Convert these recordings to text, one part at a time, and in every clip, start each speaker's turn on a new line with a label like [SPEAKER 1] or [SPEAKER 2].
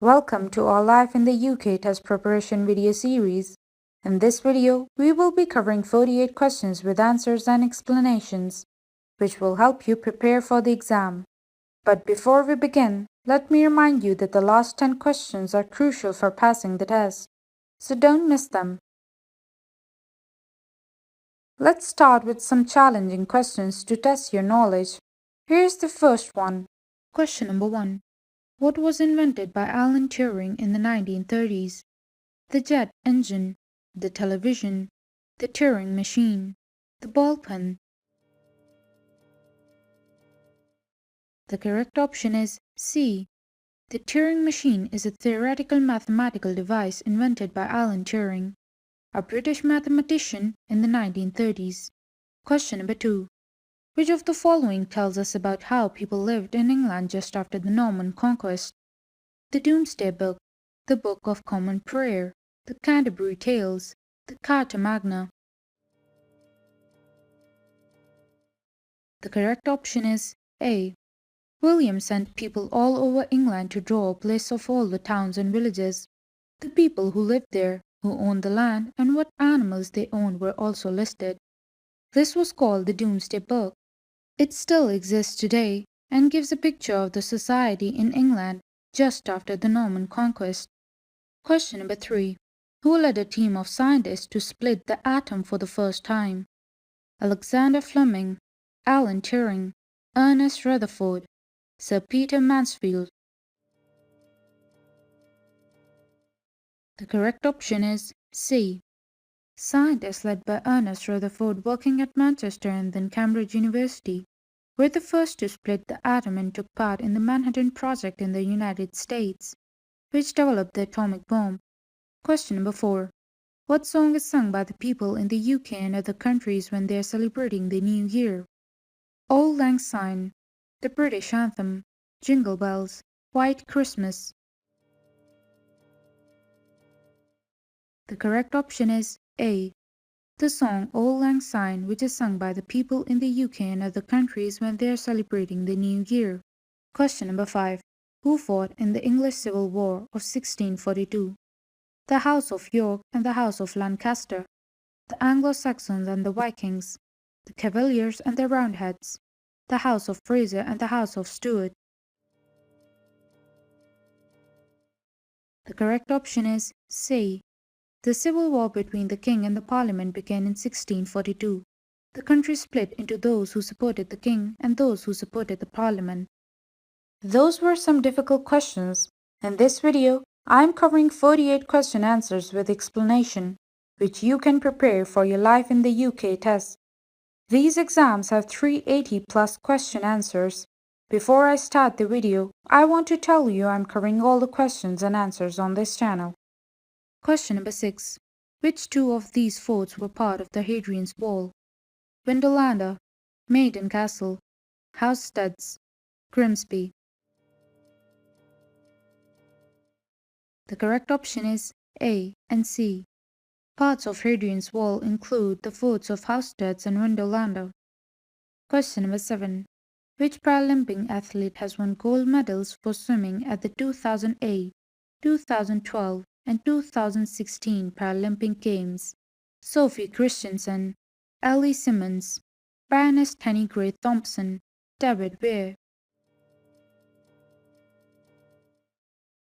[SPEAKER 1] Welcome to our Life in the UK test preparation video series. In this video, we will be covering 48 questions with answers and explanations, which will help you prepare for the exam. But before we begin, let me remind you that the last 10 questions are crucial for passing the test, so don't miss them. Let's start with some challenging questions to test your knowledge. Here's the first one. Question number 1. What was invented by Alan Turing in the 1930s? The jet engine, the television, the Turing machine, the ball pen. The correct option is C. The Turing machine is a theoretical mathematical device invented by Alan Turing, a British mathematician in the 1930s. Question number 2. Which of the following tells us about how people lived in England just after the Norman Conquest? The Domesday Book, the Book of Common Prayer, the Canterbury Tales, the Carta Magna. The correct option is A. William sent people all over England to draw up lists of all the towns and villages. The people who lived there, who owned the land, and what animals they owned were also listed. This was called the Domesday Book. It still exists today and gives a picture of the society in England just after the Norman Conquest. Question number 3. Who led a team of scientists to split the atom for the first time? Alexander Fleming, Alan Turing, Ernest Rutherford, Sir Peter Mansfield. The correct option is C. Scientists led by Ernest Rutherford working at Manchester and then Cambridge University were the first to split the atom and took part in the Manhattan Project in the United States, which developed the atomic bomb. Question number 4. What song is sung by the people in the UK and other countries when they are celebrating the New Year? Auld Lang Syne, the British anthem, Jingle Bells, White Christmas. The correct option is A. The song Auld Lang Syne, which is sung by the people in the UK and other countries when they are celebrating the New Year. Question number 5. Who fought in the English Civil War of 1642? The House of York and the House of Lancaster, the Anglo-Saxons and the Vikings, the Cavaliers and the Roundheads, the House of Fraser and the House of Stuart. The correct option is C. The civil war between the king and the parliament began in 1642. The country split into those who supported the king and those who supported the parliament. Those were some difficult questions. In this video, I am covering 48 question answers with explanation, which you can prepare for your Life in the UK test. These exams have 380 plus question answers. Before I start the video, I want to tell you I'm covering all the questions and answers on this channel. Question number 6. Which two of these forts were part of the Hadrian's Wall? Vindolanda, Maiden Castle, Housesteads, Grimsby. The correct option is A and C. Parts of Hadrian's Wall include the forts of Housesteads and Vindolanda. Question number 7. Which Paralympic athlete has won gold medals for swimming at the 2008, 2012, and 2016 Paralympic Games? Sophie Christensen, Ellie Simmonds, Baroness Tenny Gray Thompson, David Weir.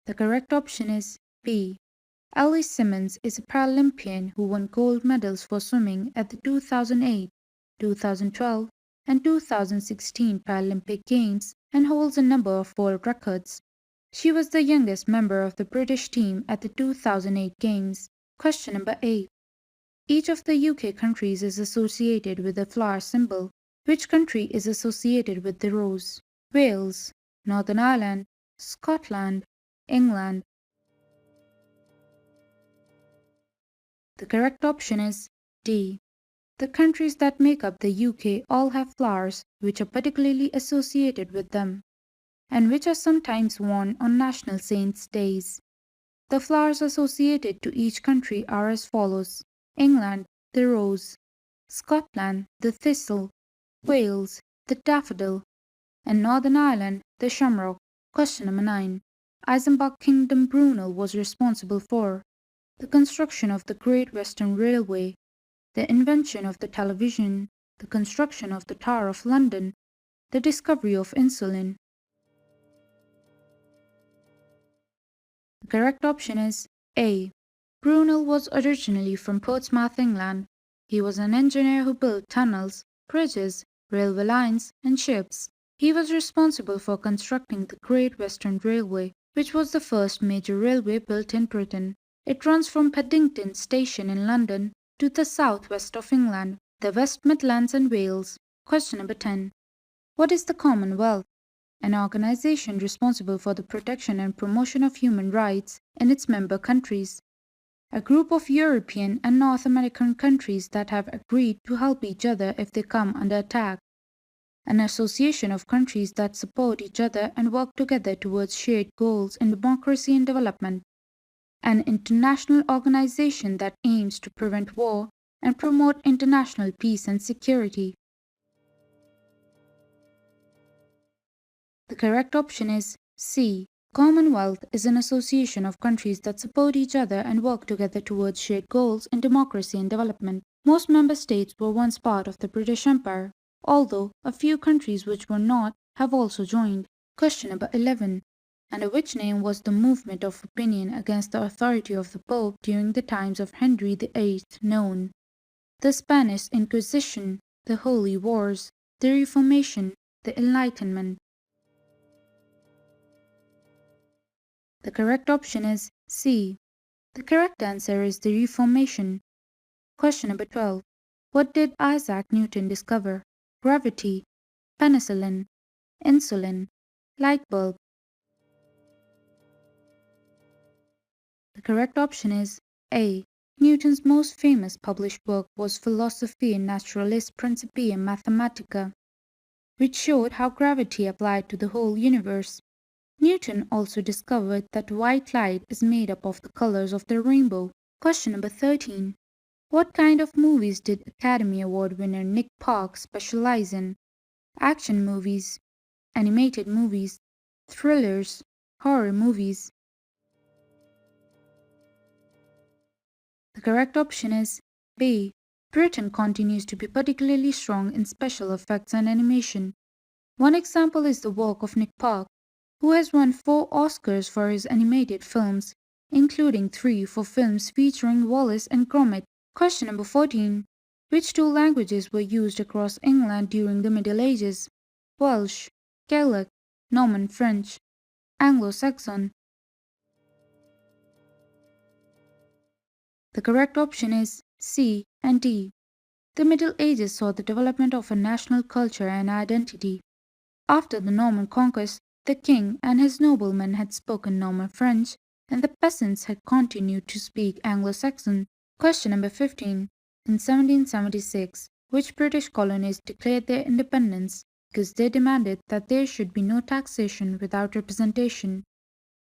[SPEAKER 1] The correct option is B. Ellie Simmonds is a Paralympian who won gold medals for swimming at the 2008, 2012, and 2016 Paralympic Games and holds a number of world records. She was the youngest member of the British team at the 2008 Games. Question number 8. Each of the UK countries is associated with a flower symbol. Which country is associated with the rose? Wales, Northern Ireland, Scotland, England. The correct option is D. The countries that make up the UK all have flowers which are particularly associated with them, and which are sometimes worn on national saints' days. The flowers associated to each country are as follows: England, the rose; Scotland, the thistle; Wales, the daffodil; and Northern Ireland, the shamrock. Question number 9. Eisenbach Kingdom Brunel was responsible for the construction of the Great Western Railway, the invention of the television, the construction of the Tower of London, the discovery of insulin. The correct option is A. Brunel was originally from Portsmouth, England. He was an engineer who built tunnels, bridges, railway lines, and ships. He was responsible for constructing the Great Western Railway, which was the first major railway built in Britain. It runs from Paddington Station in London to the southwest of England, the West Midlands and Wales. Question number 10. What is the Commonwealth? An organization responsible for the protection and promotion of human rights in its member countries. A group of European and North American countries that have agreed to help each other if they come under attack. An association of countries that support each other and work together towards shared goals in democracy and development. An international organization that aims to prevent war and promote international peace and security. The correct option is C. Commonwealth is an association of countries that support each other and work together towards shared goals in democracy and development. Most member states were once part of the British Empire, although a few countries which were not have also joined. Question number 11. Under which name was the movement of opinion against the authority of the Pope during the times of Henry VIII known? The Spanish Inquisition, the Holy Wars, the Reformation, the Enlightenment. The correct option is C. The correct answer is the Reformation. Question number 12. What did Isaac Newton discover? Gravity, penicillin, insulin, light bulb. The correct option is A. Newton's most famous published work was Philosophiae Naturalis Principia Mathematica, which showed how gravity applied to the whole universe. Newton also discovered that white light is made up of the colors of the rainbow. Question number 13. What kind of movies did Academy Award winner Nick Park specialize in? Action movies, animated movies, thrillers, horror movies. The correct option is B. Britain continues to be particularly strong in special effects and animation. One example is the work of Nick Park, who has won 4 Oscars for his animated films, including 3 for films featuring Wallace and Gromit. Question number 14. Which 2 languages were used across England during the Middle Ages? Welsh, Gaelic, Norman French, Anglo-Saxon. The correct option is C and D. The Middle Ages saw the development of a national culture and identity. After the Norman conquest, the king and his noblemen had spoken Norman French, and the peasants had continued to speak Anglo-Saxon. Question number 15. In 1776, which British colonies declared their independence because they demanded that there should be no taxation without representation?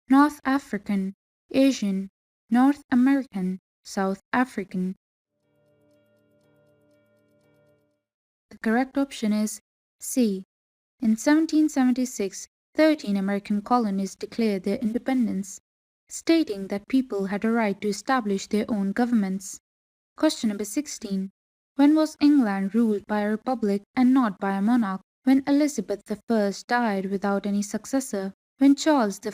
[SPEAKER 1] North African, Asian, North American, South African. The correct option is C. In 1776, 13 American colonies declared their independence, stating that people had a right to establish their own governments. Question number 16. When was England ruled by a republic and not by a monarch? When Elizabeth I died without any successor, when Charles I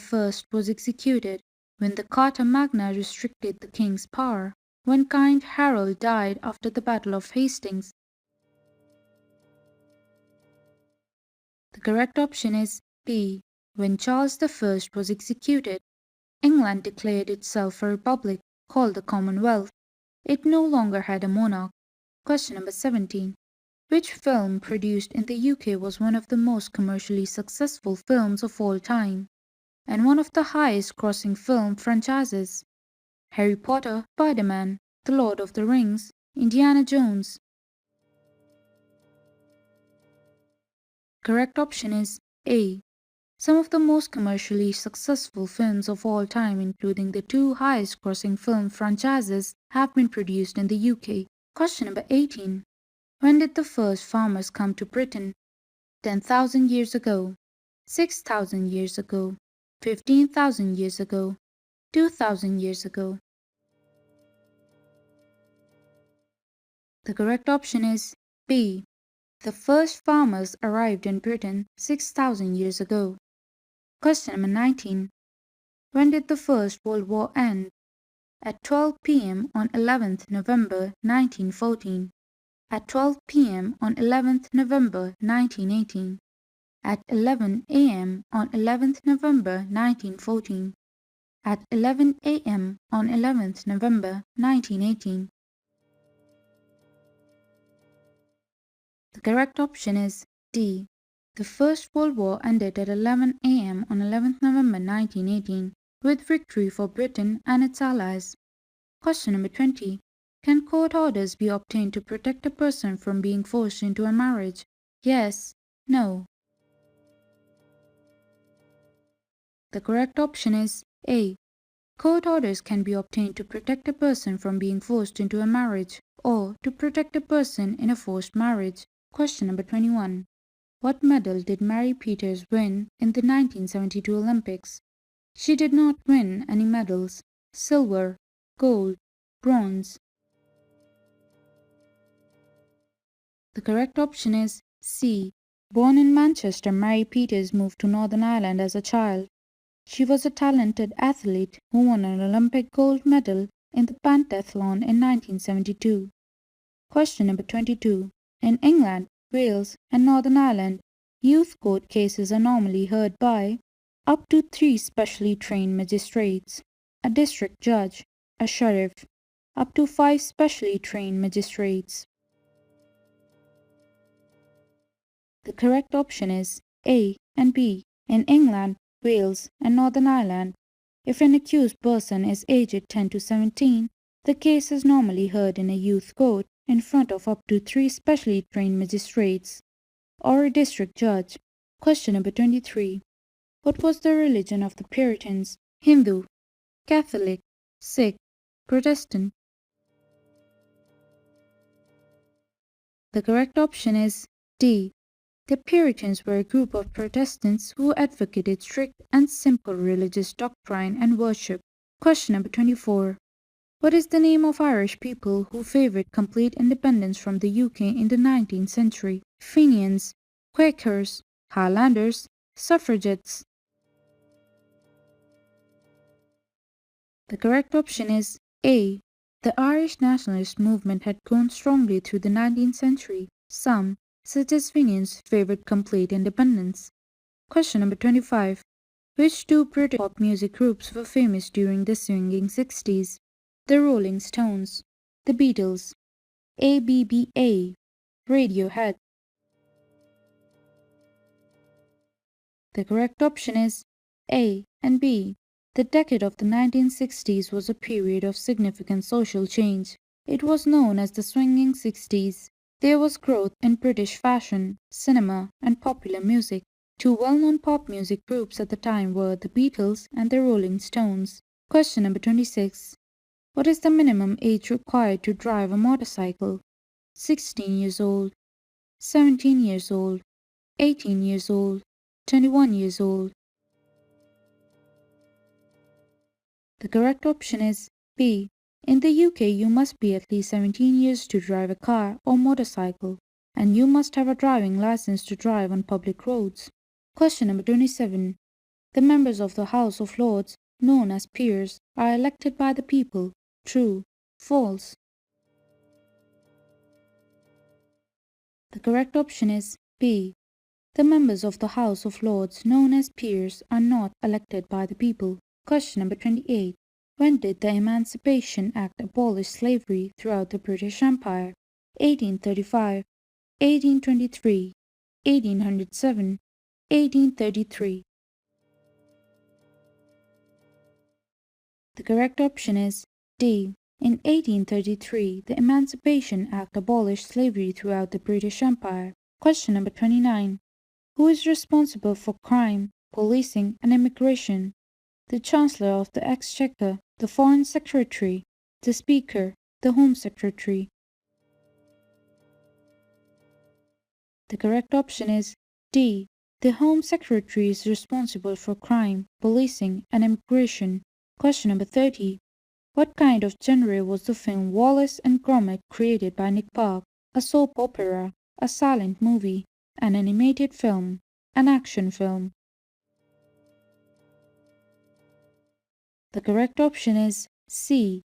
[SPEAKER 1] was executed, when the Carta Magna restricted the king's power, when Kind Harold died after the Battle of Hastings. The correct option is B. When Charles I was executed. England declared itself a republic called the Commonwealth. It no longer had a monarch. Question number 17. Which film produced in the UK was one of the most commercially successful films of all time, and one of the highest grossing film franchises? Harry Potter, Spider-Man, The Lord of the Rings, Indiana Jones. Correct option is A. Some of the most commercially successful films of all time, including the 2 highest grossing film franchises, have been produced in the UK. Question number 18. When did the first farmers come to Britain? 10,000 years ago, 6,000 years ago, 15,000 years ago, 2,000 years ago. The correct option is B. The first farmers arrived in Britain 6,000 years ago. Question number 19. When did the First World War end? At 12 p.m. on 11th November 1914. At 12 p.m. on 11th November 1918. At 11 a.m. on 11th November 1914. At 11 a.m. on 11th November 1918. The correct option is D. The First World War ended at 11 a.m. on 11th November 1918 with victory for Britain and its allies. Question number 20. Can court orders be obtained to protect a person from being forced into a marriage? Yes, no. The correct option is A. Court orders can be obtained to protect a person from being forced into a marriage or to protect a person in a forced marriage. Question number 21. What medal did Mary Peters win in the 1972 Olympics? She did not win any medals. Silver, gold, bronze. The correct option is C. Born in Manchester, Mary Peters moved to Northern Ireland as a child. She was a talented athlete who won an Olympic gold medal in the pentathlon in 1972. Question number 22. In England, Wales, and Northern Ireland, youth court cases are normally heard by up to 3 specially trained magistrates, a district judge, a sheriff, up to 5 specially trained magistrates. The correct option is A and B. In England, Wales, and Northern Ireland, if an accused person is aged 10 to 17, the case is normally heard in a youth court in front of up to 3 specially trained magistrates or a district judge. Question number 23. What was the religion of the Puritans? Hindu, Catholic, Sikh, Protestant? The correct option is D. The Puritans were a group of Protestants who advocated strict and simple religious doctrine and worship. Question number 24. What is the name of Irish people who favored complete independence from the UK in the 19th century? Fenians, Quakers, Highlanders, Suffragettes? The correct option is A. The Irish nationalist movement had grown strongly through the 19th century. Some, such as Fenians, favored complete independence. Question number 25. Which 2 British pop music groups were famous during the swinging 60s? The Rolling Stones, the Beatles, ABBA, Radiohead. The correct option is A and B. The decade of the 1960s was a period of significant social change. It was known as the swinging 60s. There was growth in British fashion, cinema, and popular music. 2 well-known pop music groups at the time were the Beatles and the Rolling Stones. Question number 26. What is the minimum age required to drive a motorcycle? 16 years old, 17 years old, 18 years old, 21 years old. The correct option is B. In the UK, you must be at least 17 years to drive a car or motorcycle, and you must have a driving license to drive on public roads. Question number 27. The members of the House of Lords, known as peers, are elected by the people. True, false? The correct option is B. The members of the House of Lords, known as peers, are not elected by the people. Question number 28. When did the Emancipation Act abolish slavery throughout the British Empire? 1835, 1823, 1807, 1833. The correct option is D. In 1833, the Emancipation Act abolished slavery throughout the British Empire. Question number 29. Who is responsible for crime, policing, and immigration? The Chancellor of the Exchequer, the Foreign Secretary, the Speaker, the Home Secretary? The correct option is D. The Home Secretary is responsible for crime, policing, and immigration. Question number 30. What kind of genre was the film Wallace and Gromit created by Nick Park? A soap opera, a silent movie, an animated film, an action film? The correct option is C.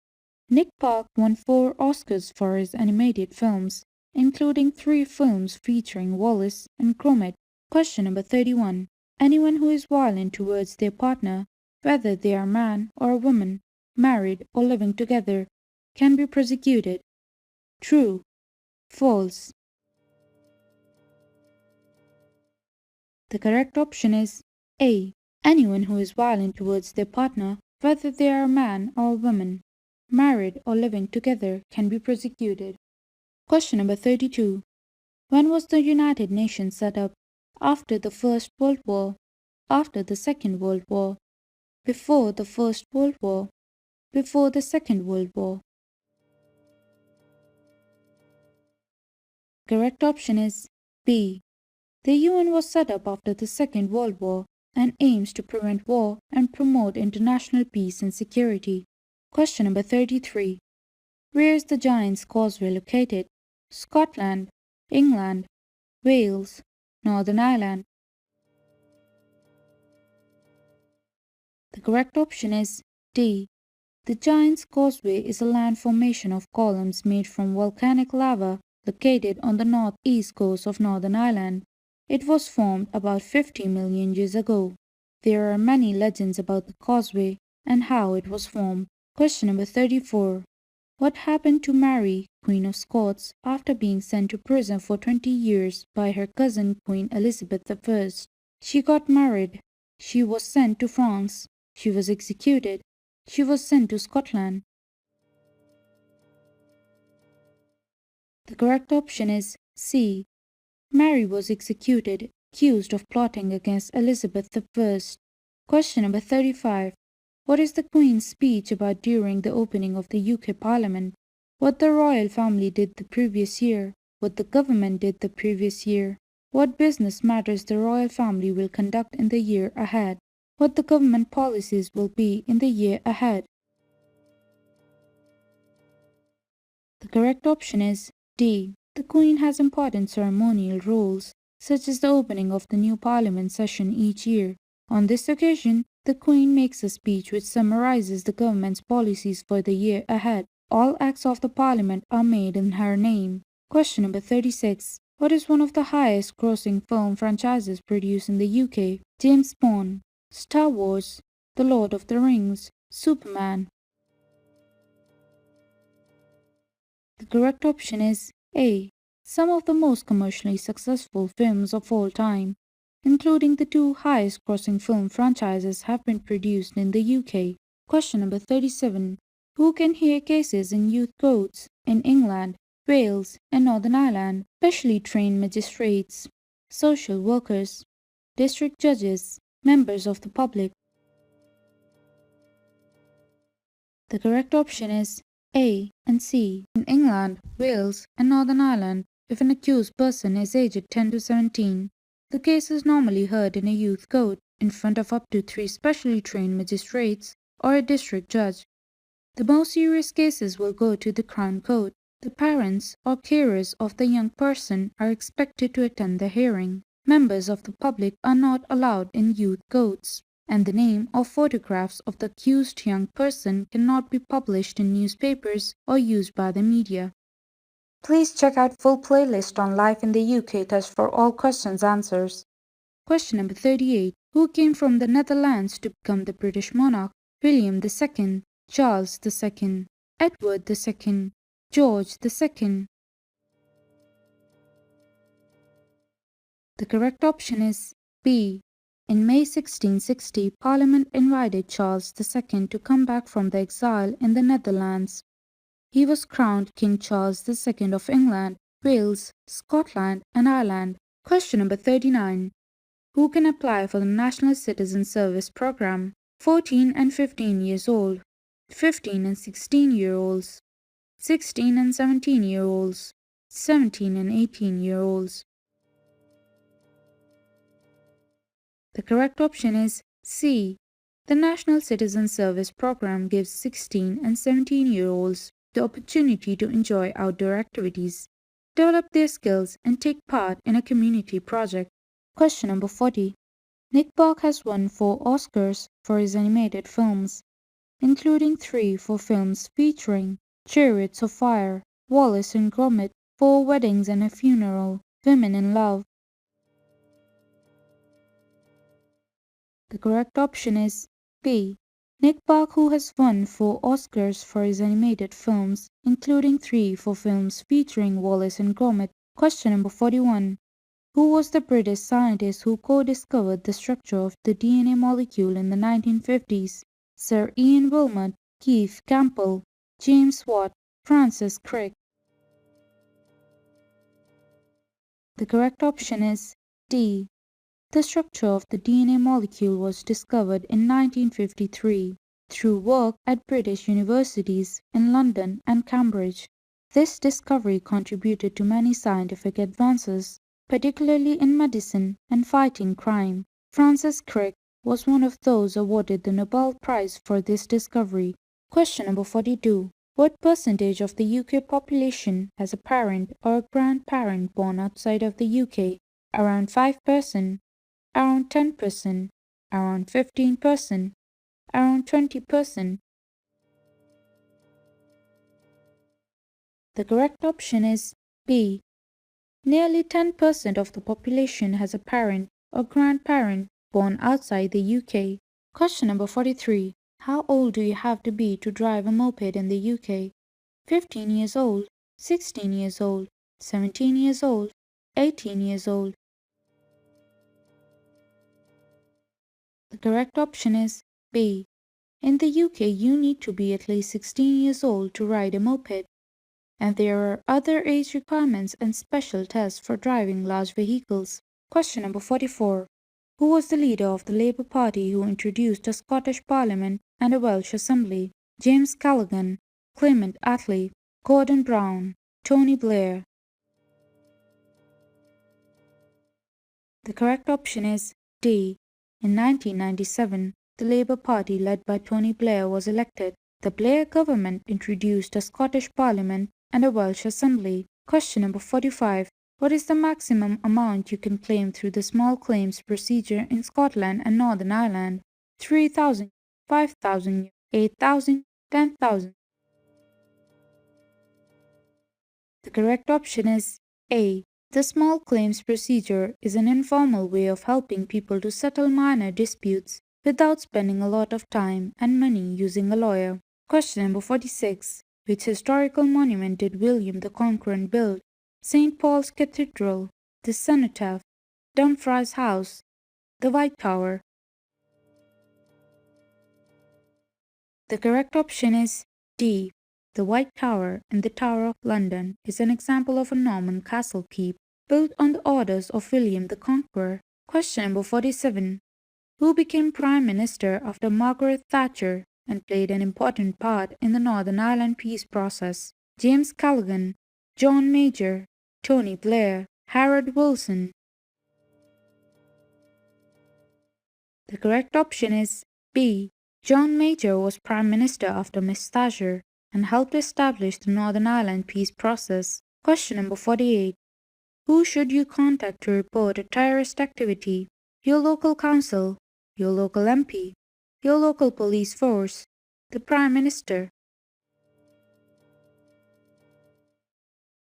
[SPEAKER 1] Nick Park won 4 Oscars for his animated films, including 3 films featuring Wallace and Gromit. Question number 31. Anyone who is violent towards their partner, whether they are a man or a woman, married or living together, can be prosecuted. True. False. The correct option is A. Anyone who is violent towards their partner, whether they are a man or a woman, married or living together, can be prosecuted. Question number 32. When was the United Nations set up? After the First World War, after the Second World War, before the First World War, before the Second World War? Correct option is B. The UN was set up after the Second World War and aims to prevent war and promote international peace and security. Question number 33. Where is the Giant's Causeway located? Scotland, England, Wales, Northern Ireland? The correct option is D. The Giant's Causeway is a land formation of columns made from volcanic lava located on the northeast coast of Northern Ireland. It was formed about 50 million years ago. There are many legends about the causeway and how it was formed. Question number 34. What happened to Mary, Queen of Scots, after being sent to prison for 20 years by her cousin Queen Elizabeth I? She got married. She was sent to France. She was executed. She was sent to Scotland. The correct option is C. Mary was executed, accused of plotting against Elizabeth I. Question number 35. What is the Queen's speech about during the opening of the UK Parliament? What the royal family did the previous year? What the government did the previous year? What business matters the royal family will conduct in the year ahead? What the government policies will be in the year ahead? The correct option is D. The Queen has important ceremonial roles, such as the opening of the new Parliament session each year. On this occasion, the Queen makes a speech which summarizes the government's policies for the year ahead. All acts of the Parliament are made in her name. Question number 36. What is one of the highest grossing film franchises produced in the UK? James Bond, Star Wars, The Lord of the Rings, Superman? The correct option is A. Some of the most commercially successful films of all time, including the 2 highest grossing film franchises, have been produced in the UK. Question number 37. Who can hear cases in youth courts in England, Wales, and Northern Ireland? Specially trained magistrates, social workers, district judges, members of the public. The correct option is A and C. In England, Wales, and Northern Ireland, if an accused person is aged 10 to 17, the case is normally heard in a youth court in front of up to 3 specially trained magistrates or a district judge. The most serious cases will go to the Crown Court. The parents or carers of the young person are expected to attend the hearing. Members of the public are not allowed in youth courts, and the name or photographs of the accused young person cannot be published in newspapers or used by the media. Please check out full playlist on Life in the UK test for all questions answers. Question number 38. Who came from the Netherlands to become the British monarch? William II, Charles II, Edward II, George II? The correct option is B. In May 1660, Parliament invited Charles II to come back from the exile in the Netherlands. He was crowned King Charles II of England, Wales, Scotland, and Ireland. Question number 39. Who can apply for the National Citizen Service Program? 14 and 15 years old, 15 and 16-year-olds, 16 and 17-year-olds, 17 and 18-year-olds. The correct option is C. The National Citizen Service Program gives 16 and 17-year-olds the opportunity to enjoy outdoor activities, develop their skills, and take part in a community project. Question number 40. Nick Park has won 4 Oscars for his animated films, including 3 for films featuring Chariots of Fire, Wallace and Gromit, 4 Weddings and a Funeral, Women in Love. The correct option is B. Nick Park, who has won 4 Oscars for his animated films, including 3 for films featuring Wallace and Gromit. Question number 41. Who was the British scientist who co-discovered the structure of the DNA molecule in the 1950s? Sir Ian Wilmot, Keith Campbell, James Watt, Francis Crick. The correct option is D. The structure of the DNA molecule was discovered in 1953 through work at British universities in London and Cambridge. This discovery contributed to many scientific advances, particularly in medicine and fighting crime. Francis Crick was one of those awarded the Nobel Prize for this discovery. Question number 42. What percentage of the UK population has a parent or a grandparent born outside of the UK? Around 5%, around 10%, around 15%, around 20%. The correct option is B. Nearly 10% of the population has a parent or grandparent born outside the UK. Question number 43. How old do you have to be to drive a moped in the UK? 15 years old, 16 years old, 17 years old, 18 years old. The correct option is B. In the UK, you need to be at least 16 years old to ride a moped, and there are other age requirements and special tests for driving large vehicles. Question number 44. Who was the leader of the Labour Party who introduced a Scottish Parliament and a Welsh Assembly? James Callaghan, Clement Attlee, Gordon Brown, Tony Blair. The correct option is D. In 1997, the Labour Party led by Tony Blair was elected. The Blair government introduced a Scottish Parliament and a Welsh Assembly. Question number 45. What is the maximum amount you can claim through the small claims procedure in Scotland and Northern Ireland? 3,000, 5,000, 8,000, 10,000. The correct option is A. The small claims procedure is an informal way of helping people to settle minor disputes without spending a lot of time and money using a lawyer. Question number 46. Which historical monument did William the Conqueror build? St. Paul's Cathedral, the Cenotaph, Dumfries House, the White Tower. The correct option is D. The White Tower in the Tower of London is an example of a Norman castle keep built on the orders of William the Conqueror. Question number 47. Who became Prime Minister after Margaret Thatcher and played an important part in the Northern Ireland peace process? James Callaghan, John Major, Tony Blair, Harold Wilson. The correct option is B. John Major was Prime Minister after Miss Thatcher and helped establish the Northern Ireland peace process. Question number 48. Who should you contact to report a terrorist activity? Your local council, your local MP, your local police force, the Prime Minister.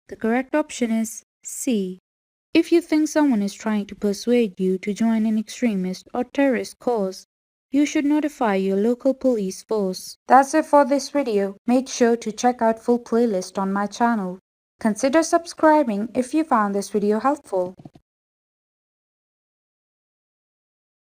[SPEAKER 1] The correct option is C. If you think someone is trying to persuade you to join an extremist or terrorist cause, you should notify your local police force. That's it for this video. Make sure to check out full playlist on my channel. Consider subscribing if you found this video helpful.